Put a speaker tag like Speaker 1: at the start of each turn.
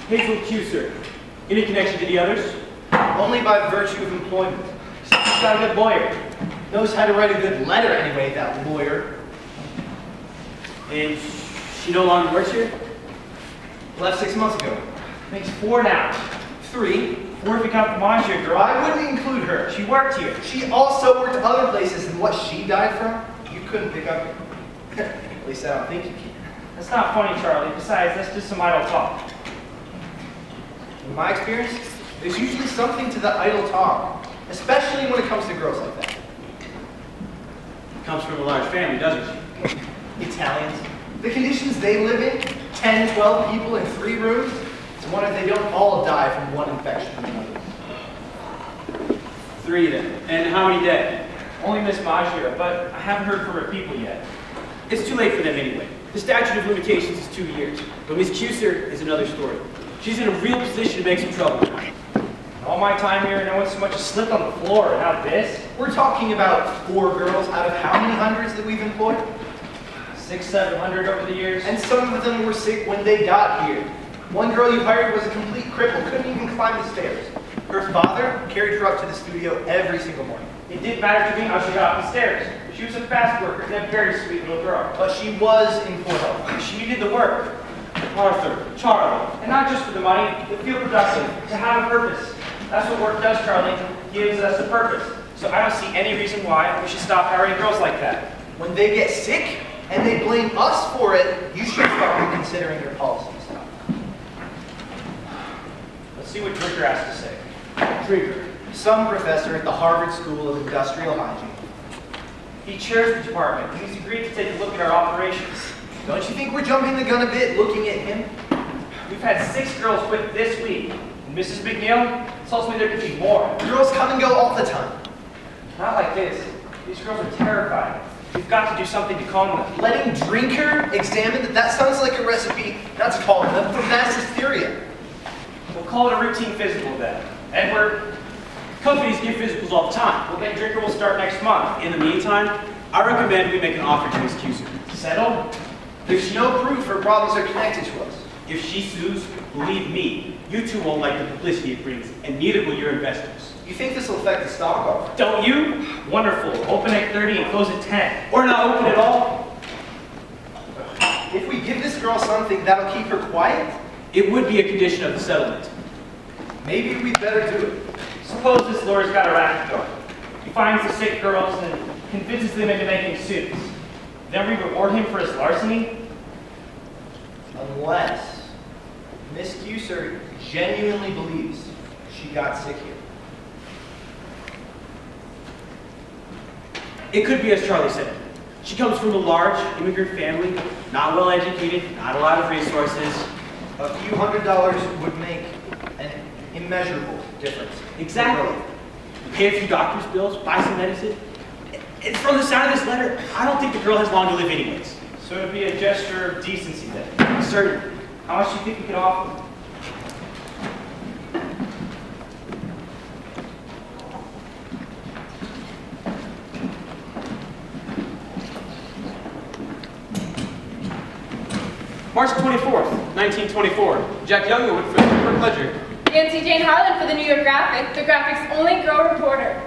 Speaker 1: Hazel Cuser. Any connection to the others?
Speaker 2: Only by virtue of employment.
Speaker 1: She's got a good lawyer.
Speaker 2: Knows how to write a good letter anyway, that lawyer.
Speaker 1: And she no longer works here?
Speaker 2: Left 6 months ago.
Speaker 3: Makes 4 now.
Speaker 2: 3.
Speaker 3: 4 if you count the Monsieur girl.
Speaker 2: I wouldn't include her.
Speaker 3: She worked here.
Speaker 2: She also worked other places, and what she died from, you couldn't pick up. At least I don't think you can.
Speaker 3: That's not funny, Charlie. Besides, that's just some idle talk.
Speaker 2: In my experience, there's usually something to the idle talk, especially when it comes to girls like that.
Speaker 1: Comes from a large family, doesn't she?
Speaker 2: Italians. The conditions they live in, 10, 12 people in 3 rooms, it's one if they don't all die from one infection or another.
Speaker 1: 3 then. And how many dead?
Speaker 3: Only Miss Maggio, but I haven't heard from her people yet.
Speaker 1: It's too late for them anyway. The statute of limitations is 2 years. But Miss Cuser is another story. She's in a real position to make some trouble.
Speaker 3: In all my time here, no one so much as slipped on the floor, and now this?
Speaker 2: We're talking about 4 girls out of how many hundreds that we've employed?
Speaker 3: 600, 700 over the years.
Speaker 2: And some of them were sick when they got here. One girl you hired was a complete cripple, couldn't even climb the stairs. Her father carried her up to the studio every single morning.
Speaker 3: It didn't matter to me how she got up the stairs. She was a fast worker and a very sweet little girl.
Speaker 2: But she was in poor health.
Speaker 3: She needed the work.
Speaker 1: Arthur, Charlie.
Speaker 3: And not just for the money, to feel productive, to have a purpose. That's what work does, Charlie. It gives us a purpose. So I don't see any reason why we should stop hiring girls like that.
Speaker 2: When they get sick and they blame us for it, you should start reconsidering your policies.
Speaker 3: Let's see what Dricker has to say.
Speaker 2: Drieger, some professor at the Harvard School of Industrial Hygiene.
Speaker 3: He chairs the department, and he's agreed to take a look at our operations.
Speaker 2: Don't you think we're jumping the gun a bit looking at him?
Speaker 3: We've had 6 girls quit this week. And Mrs. McNeil tells me there could be more.
Speaker 2: Girls come and go all the time.
Speaker 3: Not like this. These girls are terrified. We've got to do something to calm them.
Speaker 2: Letting Drinker examine that sounds like a recipe not to call them for mass hysteria.
Speaker 3: We'll call it a routine physical then. Edward,
Speaker 1: Companies give physicals all the time.
Speaker 3: well then Dricker will start next month.
Speaker 1: In the meantime, I recommend we make an offer to Miss Cuser.
Speaker 3: Settled?
Speaker 2: There's no proof her problems are connected to us.
Speaker 1: If she sues, believe me, you two won't like the publicity it brings, and neither will your investors.
Speaker 2: You think this will affect the stock offer?
Speaker 3: Don't you? Wonderful. Open at 30 and close at 10.
Speaker 1: Or not open at all.
Speaker 2: If we give this girl something that'll keep her quiet,
Speaker 1: It would be a condition of the settlement.
Speaker 2: maybe we'd better do it.
Speaker 3: Suppose this lawyer's got a racket going. He finds the sick girls and convinces them into making suits. Then we reward him for his larceny?
Speaker 2: Unless Miss Cuser genuinely believes she got sick here.
Speaker 1: It could be as Charlie said. She comes from a large immigrant family, not well educated, not a lot of resources.
Speaker 2: A few $100s would make an immeasurable difference.
Speaker 1: Exactly. Pay a few doctor's bills, buy some medicine. And from the sound of this letter, I don't think the girl has long to live anyways.
Speaker 3: So it'd be a gesture of decency then.
Speaker 1: Certainly.
Speaker 3: How much do you think we could offer?
Speaker 1: March 24th, 1924. Jack Youngwood for the Ledger.
Speaker 4: Nancy Jane Harlan for the New York Graphic, the Graphic's only girl reporter.